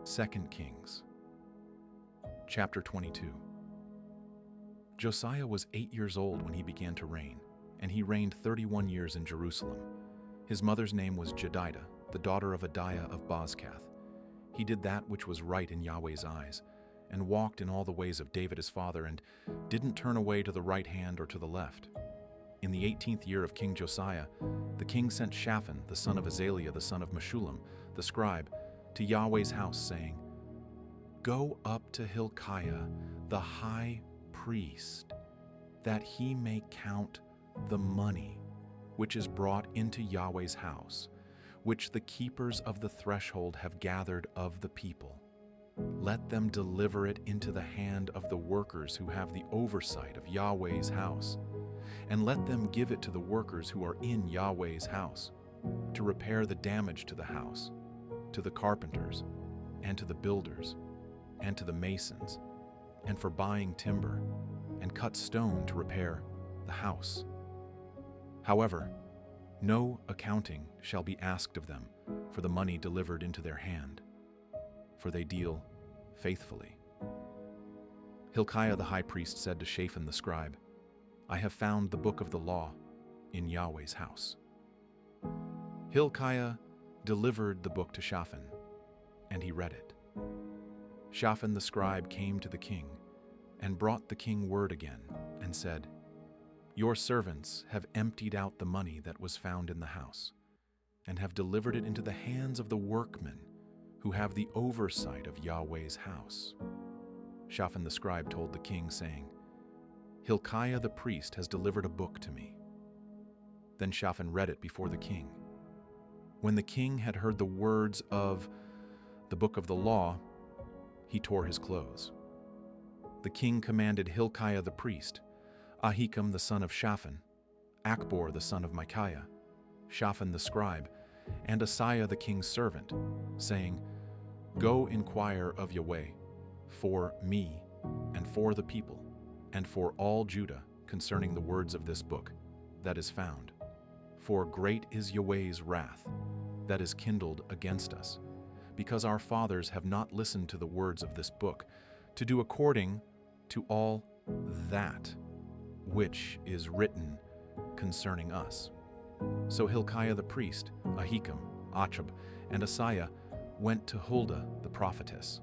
2 Kings, Chapter 22. Josiah was 8 years old when he began to reign, and he reigned 31 years in Jerusalem. His mother's name was Jedidah, the daughter of Adiah of Bozkath. He did that which was right in Yahweh's eyes, and walked in all the ways of David his father, and didn't turn away to the right hand or to the left. In the 18th year of King Josiah, the king sent Shaphan, the son of Azaliah, the son of Meshullam, the scribe, to Yahweh's house, saying, "Go up to Hilkiah, the high priest, that he may count the money which is brought into Yahweh's house, which the keepers of the threshold have gathered of the people. Let them deliver it into the hand of the workers who have the oversight of Yahweh's house, and let them give it to the workers who are in Yahweh's house, to repair the damage to the house, to the carpenters, and to the builders, and to the masons, and for buying timber, and cut stone to repair the house. However, no accounting shall be asked of them for the money delivered into their hand, for they deal faithfully." Hilkiah the high priest said to Shaphan the scribe, "I have found the book of the law in Yahweh's house." Hilkiah delivered the book to Shaphan, and he read it. Shaphan the scribe came to the king, and brought the king word again, and said, "Your servants have emptied out the money that was found in the house, and have delivered it into the hands of the workmen who have the oversight of Yahweh's house." Shaphan the scribe told the king, saying, "Hilkiah the priest has delivered a book to me." Then Shaphan read it before the king. When the king had heard the words of the book of the law, he tore his clothes. The king commanded Hilkiah the priest, Ahikam the son of Shaphan, Achbor the son of Micaiah, Shaphan the scribe, and Asaiah the king's servant, saying, "Go inquire of Yahweh for me and for the people and for all Judah concerning the words of this book that is found. For great is Yahweh's wrath that is kindled against us, because our fathers have not listened to the words of this book, to do according to all that which is written concerning us." So Hilkiah the priest, Ahikam, Achab, and Asaiah went to Huldah the prophetess,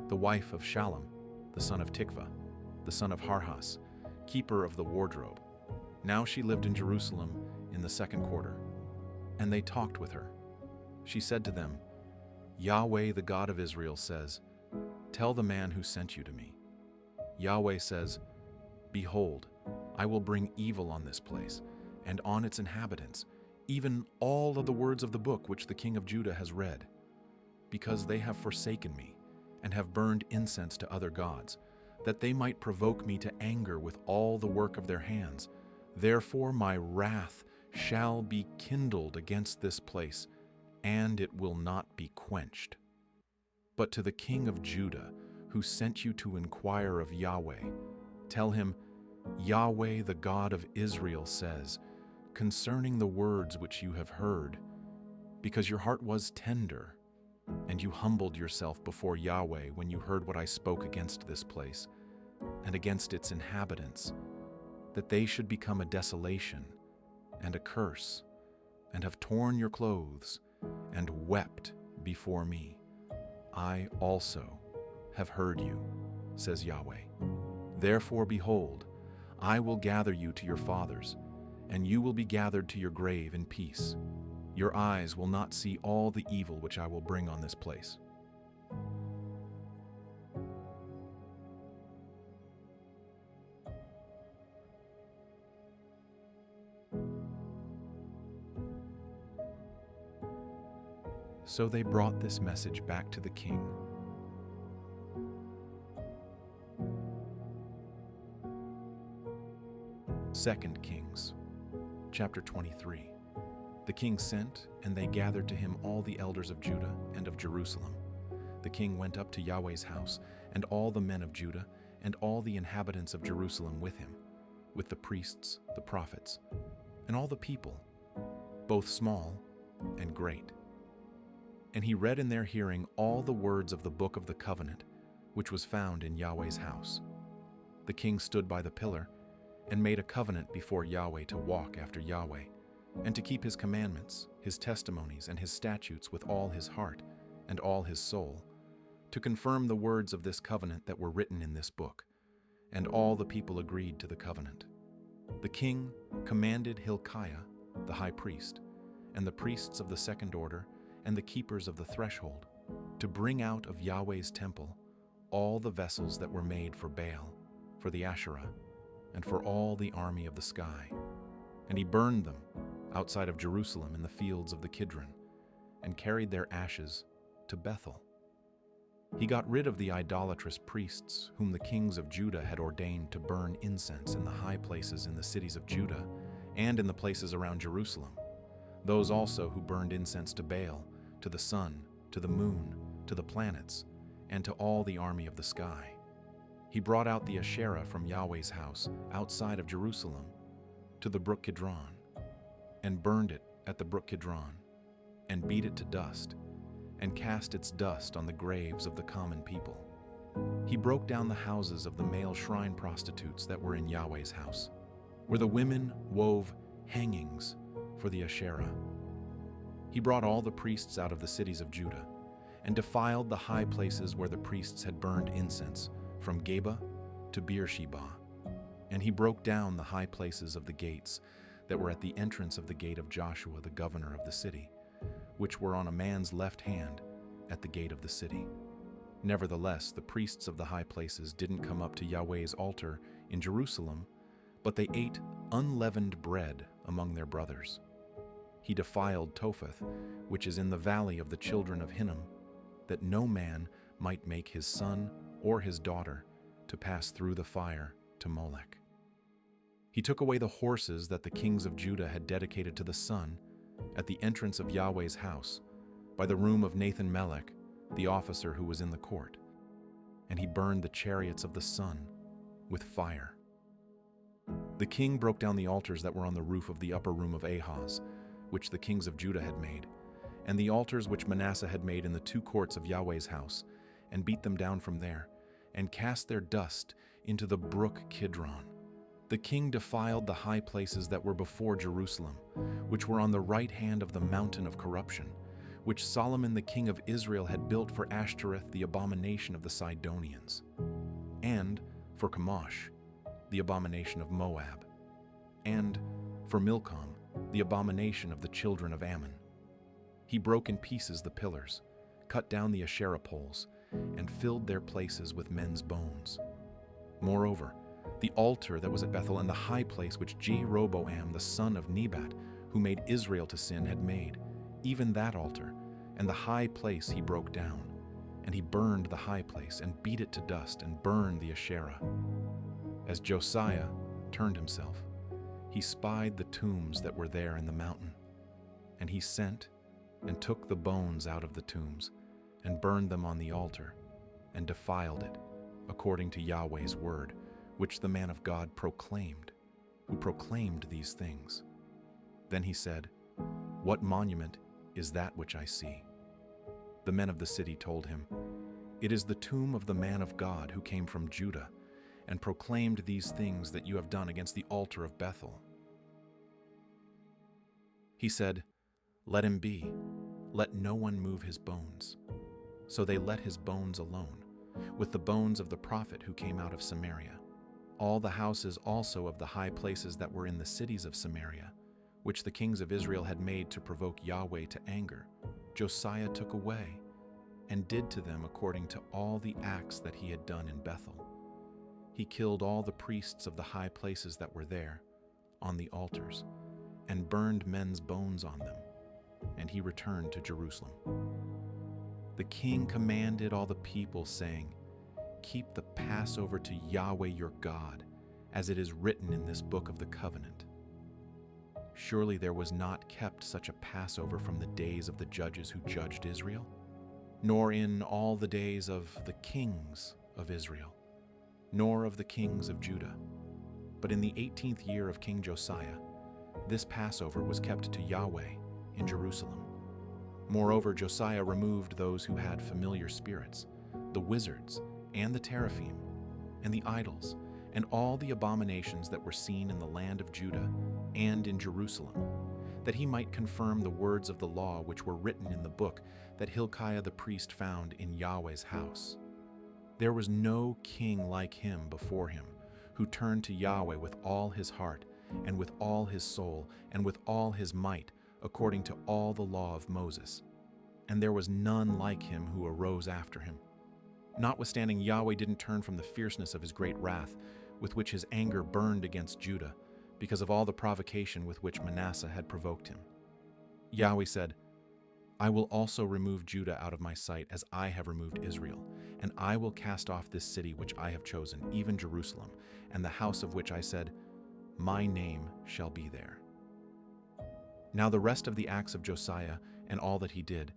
the wife of Shallum, the son of Tikvah, the son of Harhas, keeper of the wardrobe. Now she lived in Jerusalem in the second quarter, and they talked with her. She said to them, "Yahweh the God of Israel says, tell the man who sent you to me. Yahweh says, behold, I will bring evil on this place and on its inhabitants, even all of the words of the book which the king of Judah has read, because they have forsaken me and have burned incense to other gods, that they might provoke me to anger with all the work of their hands. Therefore my wrath shall be kindled against this place, and it will not be quenched. But to the king of Judah, who sent you to inquire of Yahweh, tell him, Yahweh the God of Israel says, concerning the words which you have heard, because your heart was tender, and you humbled yourself before Yahweh when you heard what I spoke against this place, and against its inhabitants, that they should become a desolation and a curse, and have torn your clothes, and wept before me. I also have heard you, says Yahweh. Therefore, behold, I will gather you to your fathers, and you will be gathered to your grave in peace. Your eyes will not see all the evil which I will bring on this place. So they brought this message back to the king. Second Kings, Chapter 23. The king sent, and they gathered to him all the elders of Judah and of Jerusalem. The king went up to Yahweh's house, and all the men of Judah, and all the inhabitants of Jerusalem with him, with the priests, the prophets, and all the people, both small and great. And he read in their hearing all the words of the book of the covenant, which was found in Yahweh's house. The king stood by the pillar and made a covenant before Yahweh to walk after Yahweh, and to keep his commandments, his testimonies, and his statutes with all his heart and all his soul, to confirm the words of this covenant that were written in this book. And all the people agreed to the covenant. The king commanded Hilkiah, the high priest, and the priests of the second order, and the keepers of the threshold, to bring out of Yahweh's temple all the vessels that were made for Baal, for the Asherah, and for all the army of the sky. And he burned them outside of Jerusalem in the fields of the Kidron, and carried their ashes to Bethel. He got rid of the idolatrous priests whom the kings of Judah had ordained to burn incense in the high places in the cities of Judah and in the places around Jerusalem, those also who burned incense to Baal, to the sun, to the moon, to the planets, and to all the army of the sky. He brought out the Asherah from Yahweh's house outside of Jerusalem to the brook Kidron, and burned it at the brook Kidron, and beat it to dust, and cast its dust on the graves of the common people. He broke down the houses of the male shrine prostitutes that were in Yahweh's house, where the women wove hangings for the Asherah. He brought all the priests out of the cities of Judah, and defiled the high places where the priests had burned incense, from Geba to Beersheba. And he broke down the high places of the gates that were at the entrance of the gate of Joshua the governor of the city, which were on a man's left hand at the gate of the city. Nevertheless, the priests of the high places didn't come up to Yahweh's altar in Jerusalem, but they ate unleavened bread among their brothers. He defiled Topheth, which is in the valley of the children of Hinnom, that no man might make his son or his daughter to pass through the fire to Molech. He took away the horses that the kings of Judah had dedicated to the sun at the entrance of Yahweh's house, by the room of Nathan-Melech, the officer who was in the court, and he burned the chariots of the sun with fire. The king broke down the altars that were on the roof of the upper room of Ahaz, which the kings of Judah had made, and the altars which Manasseh had made in the two courts of Yahweh's house, and beat them down from there, and cast their dust into the brook Kidron. The king defiled the high places that were before Jerusalem, which were on the right hand of the mountain of corruption, which Solomon the king of Israel had built for Ashtoreth, the abomination of the Sidonians, and for Chemosh, the abomination of Moab, and for Milcom, the abomination of the children of Ammon. He broke in pieces the pillars, cut down the Asherah poles, and filled their places with men's bones. Moreover, the altar that was at Bethel and the high place which Jeroboam the son of Nebat, who made Israel to sin, had made, even that altar, and the high place he broke down, and he burned the high place, and beat it to dust, and burned the Asherah. As Josiah turned himself, he spied the tombs that were there in the mountain, and he sent and took the bones out of the tombs, and burned them on the altar, and defiled it, according to Yahweh's word, which the man of God proclaimed, who proclaimed these things. Then he said, "What monument is that which I see?" The men of the city told him, "It is the tomb of the man of God who came from Judah, and proclaimed these things that you have done against the altar of Bethel." He said, "Let him be. Let no one move his bones." So they let his bones alone, with the bones of the prophet who came out of Samaria. All the houses also of the high places that were in the cities of Samaria, which the kings of Israel had made to provoke Yahweh to anger, Josiah took away, and did to them according to all the acts that he had done in Bethel. He killed all the priests of the high places that were there, on the altars, and burned men's bones on them, and he returned to Jerusalem. The king commanded all the people, saying, "Keep the Passover to Yahweh your God, as it is written in this book of the covenant." Surely there was not kept such a Passover from the days of the judges who judged Israel, nor in all the days of the kings of Israel, nor of the kings of Judah. But in the 18th year of King Josiah, this Passover was kept to Yahweh in Jerusalem. Moreover, Josiah removed those who had familiar spirits, the wizards, and the teraphim, and the idols, and all the abominations that were seen in the land of Judah and in Jerusalem, that he might confirm the words of the law which were written in the book that Hilkiah the priest found in Yahweh's house. There was no king like him before him, who turned to Yahweh with all his heart, and with all his soul, and with all his might, according to all the law of Moses. And there was none like him who arose after him. Notwithstanding, Yahweh didn't turn from the fierceness of his great wrath, with which his anger burned against Judah, because of all the provocation with which Manasseh had provoked him. Yahweh said, I will also remove Judah out of my sight as I have removed Israel, and I will cast off this city which I have chosen, even Jerusalem, and the house of which I said, My name shall be there. Now the rest of the acts of Josiah and all that he did,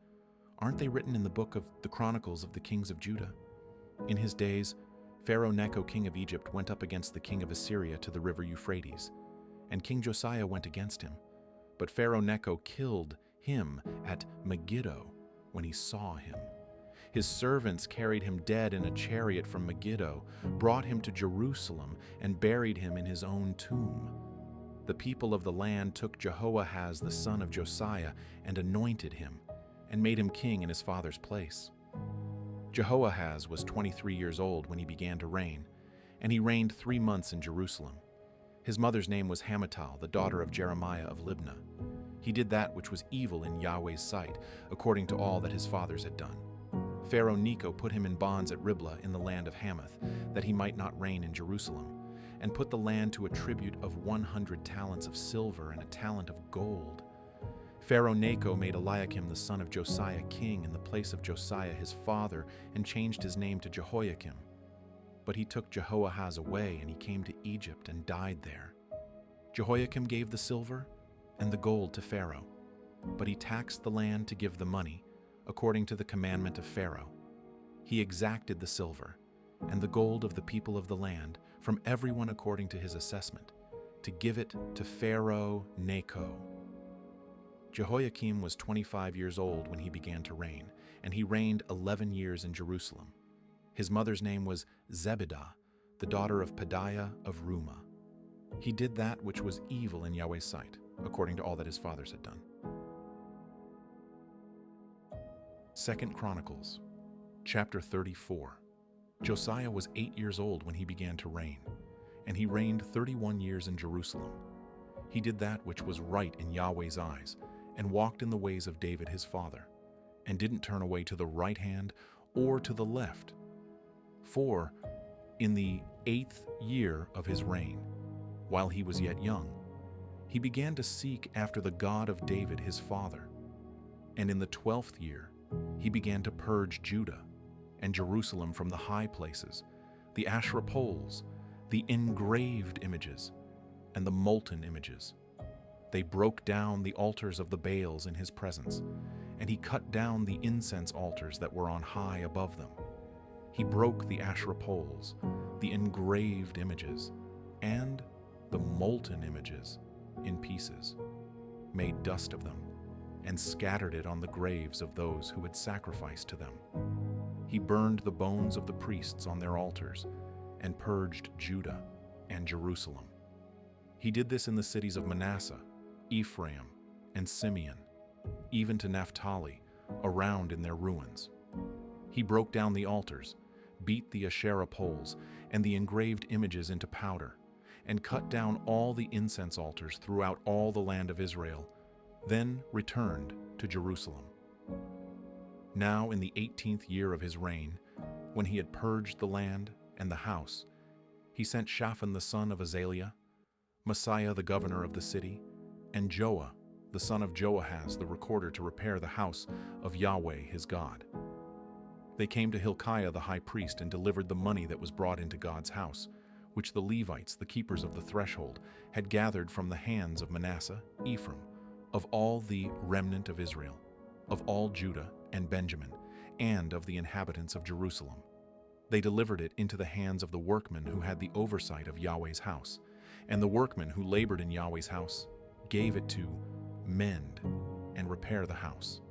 aren't they written in the book of the Chronicles of the kings of Judah? In his days, Pharaoh Necho, king of Egypt, went up against the king of Assyria to the river Euphrates, and King Josiah went against him. But Pharaoh Necho killed him at Megiddo when he saw him. His servants carried him dead in a chariot from Megiddo, brought him to Jerusalem, and buried him in his own tomb. The people of the land took Jehoahaz the son of Josiah and anointed him, and made him king in his father's place. Jehoahaz was 23 years old when he began to reign, and he reigned 3 months in Jerusalem. His mother's name was Hamutal, the daughter of Jeremiah of Libnah. He did that which was evil in Yahweh's sight, according to all that his fathers had done. Pharaoh Necho put him in bonds at Riblah in the land of Hamath, that he might not reign in Jerusalem, and put the land to a tribute of 100 talents of silver and a talent of gold. Pharaoh Necho made Eliakim the son of Josiah king in the place of Josiah his father, and changed his name to Jehoiakim. But he took Jehoahaz away, and he came to Egypt and died there. Jehoiakim gave the silver and the gold to Pharaoh, but he taxed the land to give the money, according to the commandment of Pharaoh. He exacted the silver and the gold of the people of the land from everyone according to his assessment, to give it to Pharaoh Necho. Jehoiakim was 25 years old when he began to reign, and he reigned 11 years in Jerusalem. His mother's name was Zebidah, the daughter of Pedaiah of Rumah. He did that which was evil in Yahweh's sight, according to all that his fathers had done. 2 Chronicles Chapter 34. Josiah was 8 years old when he began to reign, and he reigned 31 years in Jerusalem. He did that which was right in Yahweh's eyes, and walked in the ways of David his father, and didn't turn away to the right hand or to the left. For in the 8th year of his reign, while he was yet young, he began to seek after the God of David his father. And in the 12th year, he began to purge Judah and Jerusalem from the high places, the Asherah poles, the engraved images, and the molten images. They broke down the altars of the Baals in his presence, and he cut down the incense altars that were on high above them. He broke the Asherah poles, the engraved images, and the molten images in pieces, made dust of them, and scattered it on the graves of those who had sacrificed to them. He burned the bones of the priests on their altars, and purged Judah and Jerusalem. He did this in the cities of Manasseh, Ephraim, and Simeon, even to Naphtali, around in their ruins. He broke down the altars, beat the Asherah poles and the engraved images into powder, and cut down all the incense altars throughout all the land of Israel, then returned to Jerusalem. Now in the 18th year of his reign, when he had purged the land and the house, he sent Shaphan the son of Azaliah, Messiah the governor of the city, and Joah the son of Joahaz the recorder to repair the house of Yahweh his God. They came to Hilkiah the high priest and delivered the money that was brought into God's house, which the Levites, the keepers of the threshold, had gathered from the hands of Manasseh, Ephraim, of all the remnant of Israel, of all Judah and Benjamin, and of the inhabitants of Jerusalem. They delivered it into the hands of the workmen who had the oversight of Yahweh's house, and the workmen who labored in Yahweh's house gave it to mend and repair the house.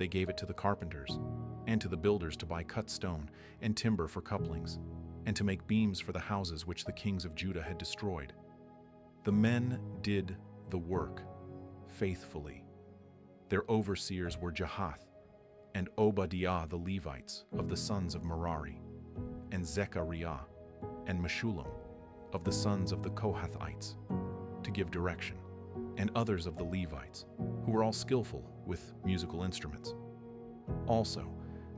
They gave it to the carpenters and to the builders to buy cut stone and timber for couplings, and to make beams for the houses which the kings of Judah had destroyed. The men did the work faithfully. Their overseers were Jahath and Obadiah the Levites of the sons of Merari, and Zechariah and Meshullam of the sons of the Kohathites, to give direction, and others of the Levites, who were all skillful with musical instruments. Also,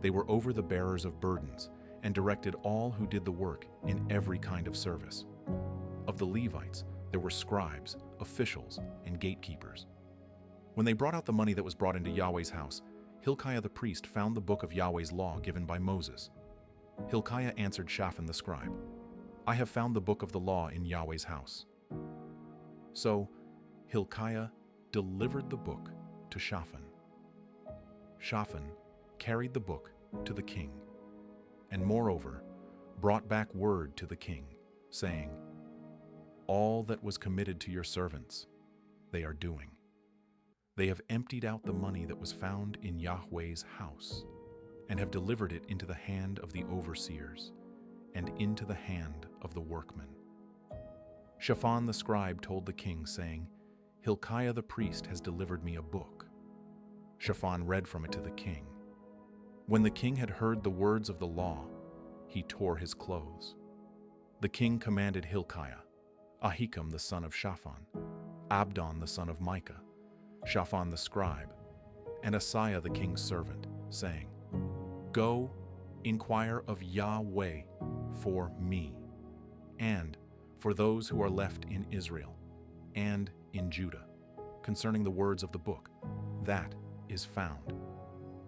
they were over the bearers of burdens, and directed all who did the work in every kind of service. Of the Levites, there were scribes, officials, and gatekeepers. When they brought out the money that was brought into Yahweh's house, Hilkiah the priest found the book of Yahweh's law given by Moses. Hilkiah answered Shaphan the scribe, "I have found the book of the law in Yahweh's house." So Hilkiah delivered the book to Shaphan. Shaphan carried the book to the king, and moreover brought back word to the king, saying, "All that was committed to your servants, they are doing. They have emptied out the money that was found in Yahweh's house, and have delivered it into the hand of the overseers, and into the hand of the workmen." Shaphan the scribe told the king, saying, "Hilkiah the priest has delivered me a book." Shaphan read from it to the king. When the king had heard the words of the law, he tore his clothes. The king commanded Hilkiah, Ahikam the son of Shaphan, Abdon the son of Micah, Shaphan the scribe, and Asaiah the king's servant, saying, "Go, inquire of Yahweh for me, and for those who are left in Israel and in Judah, concerning the words of the book that is found.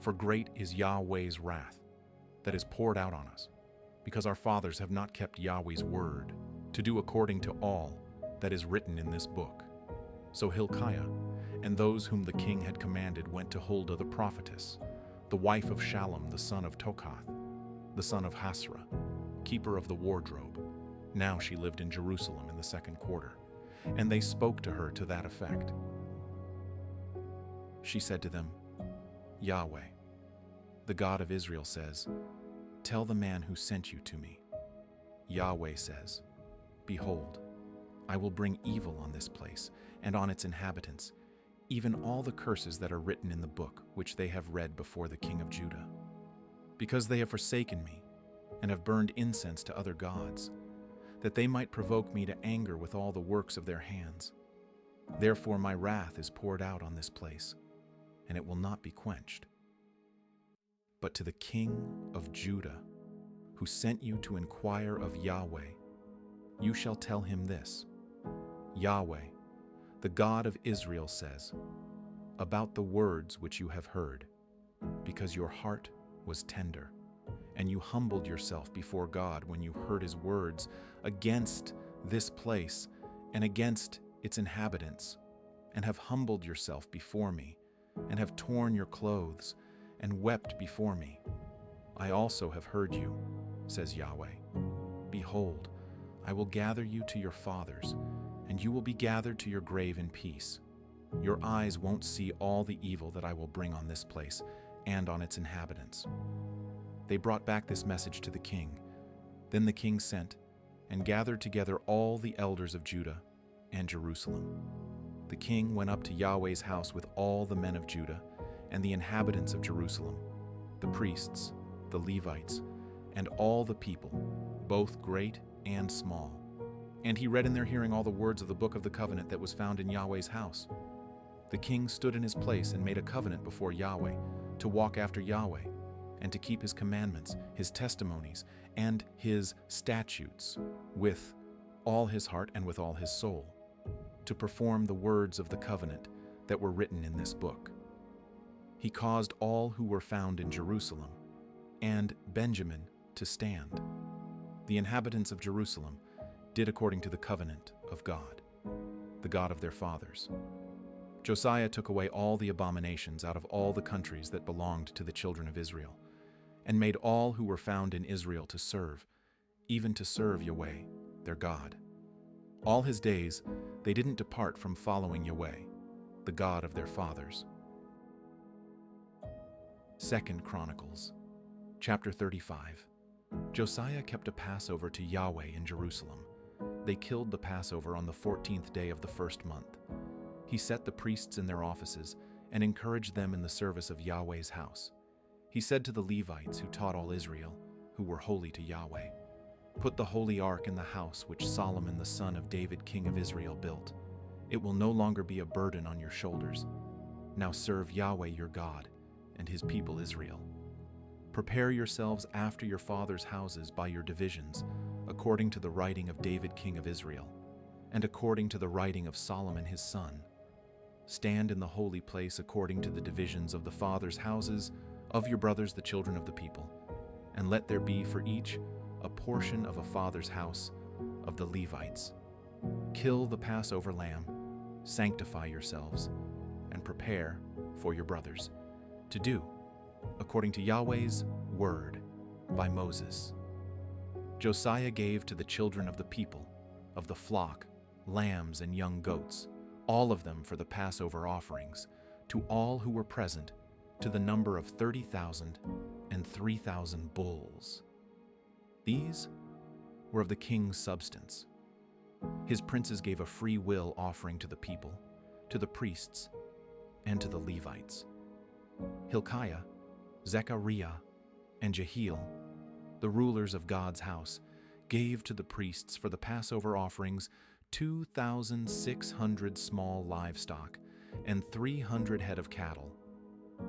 For great is Yahweh's wrath that is poured out on us, because our fathers have not kept Yahweh's word, to do according to all that is written in this book." So Hilkiah and those whom the king had commanded went to Huldah the prophetess, the wife of Shallum the son of Tokath, the son of Hasrah, keeper of the wardrobe. Now she lived in Jerusalem in the second quarter, and they spoke to her to that effect. She said to them, "Yahweh, the God of Israel says, tell the man who sent you to me. Yahweh says, behold, I will bring evil on this place and on its inhabitants, even all the curses that are written in the book which they have read before the king of Judah. Because they have forsaken me and have burned incense to other gods, that they might provoke me to anger with all the works of their hands. Therefore my wrath is poured out on this place, and it will not be quenched. But to the king of Judah, who sent you to inquire of Yahweh, you shall tell him this: Yahweh, the God of Israel says, about the words which you have heard, because your heart was tender, and you humbled yourself before God when you heard his words against this place and against its inhabitants, and have humbled yourself before me, and have torn your clothes, and wept before me. I also have heard you, says Yahweh. Behold, I will gather you to your fathers, and you will be gathered to your grave in peace. Your eyes won't see all the evil that I will bring on this place and on its inhabitants. They brought back this message to the king. Then the king sent and gathered together all the elders of Judah and Jerusalem. The king went up to Yahweh's house with all the men of Judah and the inhabitants of Jerusalem, the priests, the Levites, and all the people, both great and small. And he read in their hearing all the words of the book of the covenant that was found in Yahweh's house. The king stood in his place and made a covenant before Yahweh to walk after Yahweh, and to keep his commandments, his testimonies, and his statutes with all his heart and with all his soul, to perform the words of the covenant that were written in this book. He caused all who were found in Jerusalem and Benjamin to stand. The inhabitants of Jerusalem did according to the covenant of God, the God of their fathers. Josiah took away all the abominations out of all the countries that belonged to the children of Israel, and made all who were found in Israel to serve, even to serve Yahweh, their God. All his days they didn't depart from following Yahweh, the God of their fathers. 2 Chronicles Chapter 35. Josiah kept a Passover to Yahweh in Jerusalem. They killed the Passover on the 14th day of the first month. He set the priests in their offices and encouraged them in the service of Yahweh's house. He said to the Levites who taught all Israel, who were holy to Yahweh, "Put the holy ark in the house which Solomon the son of David king of Israel built. It will no longer be a burden on your shoulders. Now serve Yahweh your God and his people Israel. Prepare yourselves after your fathers' houses by your divisions, according to the writing of David king of Israel, and according to the writing of Solomon his son. Stand in the holy place according to the divisions of the fathers' houses of your brothers the children of the people, and let there be for each a portion of a father's house of the Levites. Kill the Passover lamb, sanctify yourselves, and prepare for your brothers, to do according to Yahweh's word by Moses." Josiah gave to the children of the people, of the flock, lambs and young goats, all of them for the Passover offerings, to all who were present, to the number of 30,000 and 3,000 bulls. These were of the king's substance. His princes gave a free will offering to the people, to the priests, and to the Levites. Hilkiah, Zechariah, and Jehiel, the rulers of God's house, gave to the priests for the Passover offerings 2,600 small livestock and 300 head of cattle.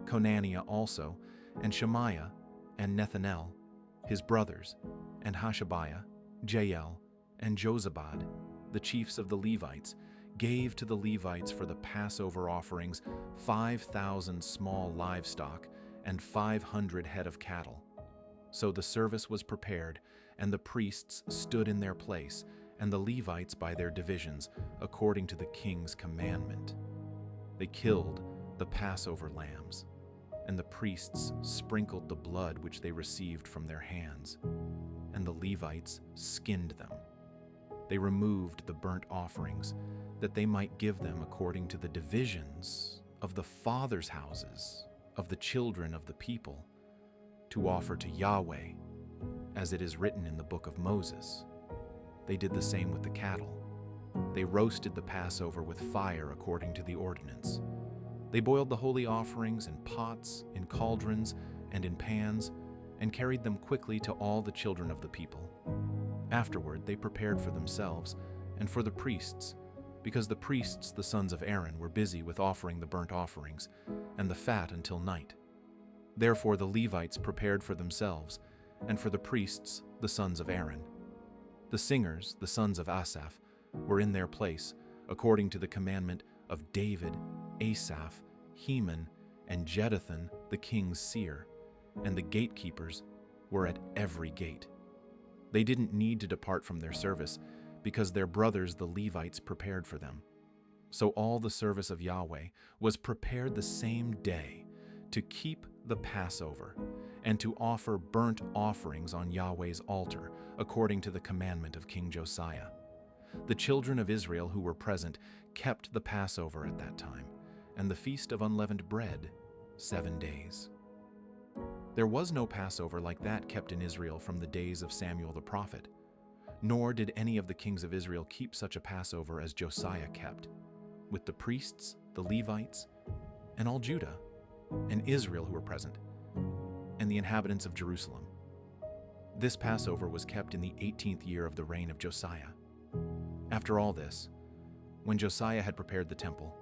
Conaniah also, and Shemaiah, and Nethanel, his brothers, and Hashabiah, Jael, and Jozabad, the chiefs of the Levites, gave to the Levites for the Passover offerings 5,000 small livestock and 500 head of cattle. So the service was prepared, and the priests stood in their place, and the Levites by their divisions, according to the king's commandment. They killed the Passover lambs, and the priests sprinkled the blood which they received from their hands, and the Levites skinned them. They removed the burnt offerings, that they might give them according to the divisions of the fathers' houses of the children of the people, to offer to Yahweh, as it is written in the book of Moses. They did the same with the cattle. They roasted the Passover with fire according to the ordinance. They boiled the holy offerings in pots, in cauldrons, and in pans, and carried them quickly to all the children of the people. Afterward they prepared for themselves and for the priests, because the priests, the sons of Aaron, were busy with offering the burnt offerings and the fat until night. Therefore the Levites prepared for themselves, and for the priests, the sons of Aaron. The singers, the sons of Asaph, were in their place, according to the commandment of David, Asaph, Heman, and Jeduthun, the king's seer, and the gatekeepers were at every gate. They didn't need to depart from their service, because their brothers the Levites prepared for them. So all the service of Yahweh was prepared the same day to keep the Passover, and to offer burnt offerings on Yahweh's altar, according to the commandment of King Josiah. The children of Israel who were present kept the Passover at that time, and the Feast of Unleavened Bread 7 days. There was no Passover like that kept in Israel from the days of Samuel the prophet, nor did any of the kings of Israel keep such a Passover as Josiah kept, with the priests, the Levites, and all Judah, and Israel who were present, and the inhabitants of Jerusalem. This Passover was kept in the 18th year of the reign of Josiah. After all this, when Josiah had prepared the temple,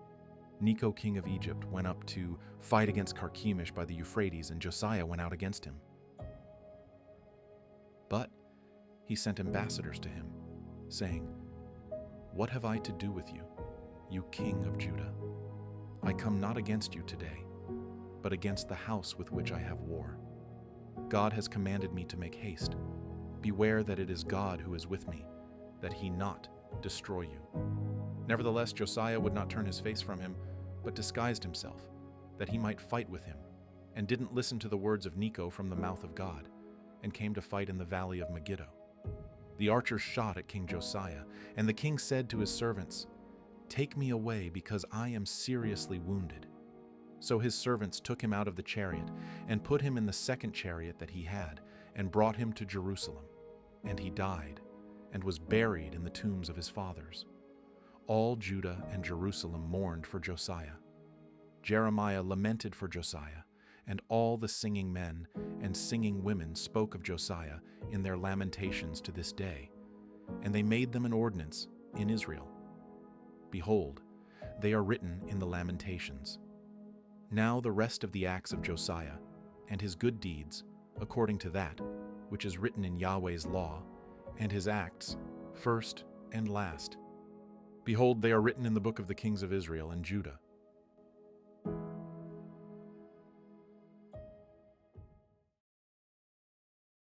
Necho king of Egypt went up to fight against Carchemish by the Euphrates, and Josiah went out against him. But he sent ambassadors to him, saying, "What have I to do with you, you king of Judah? I come not against you today, but against the house with which I have war. God has commanded me to make haste. Beware that it is God who is with me, that he not destroy you." Nevertheless, Josiah would not turn his face from him, but disguised himself, that he might fight with him, and didn't listen to the words of Necho from the mouth of God, and came to fight in the valley of Megiddo. The archers shot at King Josiah, and the king said to his servants, "Take me away, because I am seriously wounded." So his servants took him out of the chariot and put him in the second chariot that he had and brought him to Jerusalem. And he died and was buried in the tombs of his fathers. All Judah and Jerusalem mourned for Josiah. Jeremiah lamented for Josiah, and all the singing men and singing women spoke of Josiah in their lamentations to this day, and they made them an ordinance in Israel. Behold, they are written in the Lamentations. Now the rest of the acts of Josiah, and his good deeds, according to that which is written in Yahweh's law, and his acts, first and last. Behold, they are written in the book of the kings of Israel and Judah.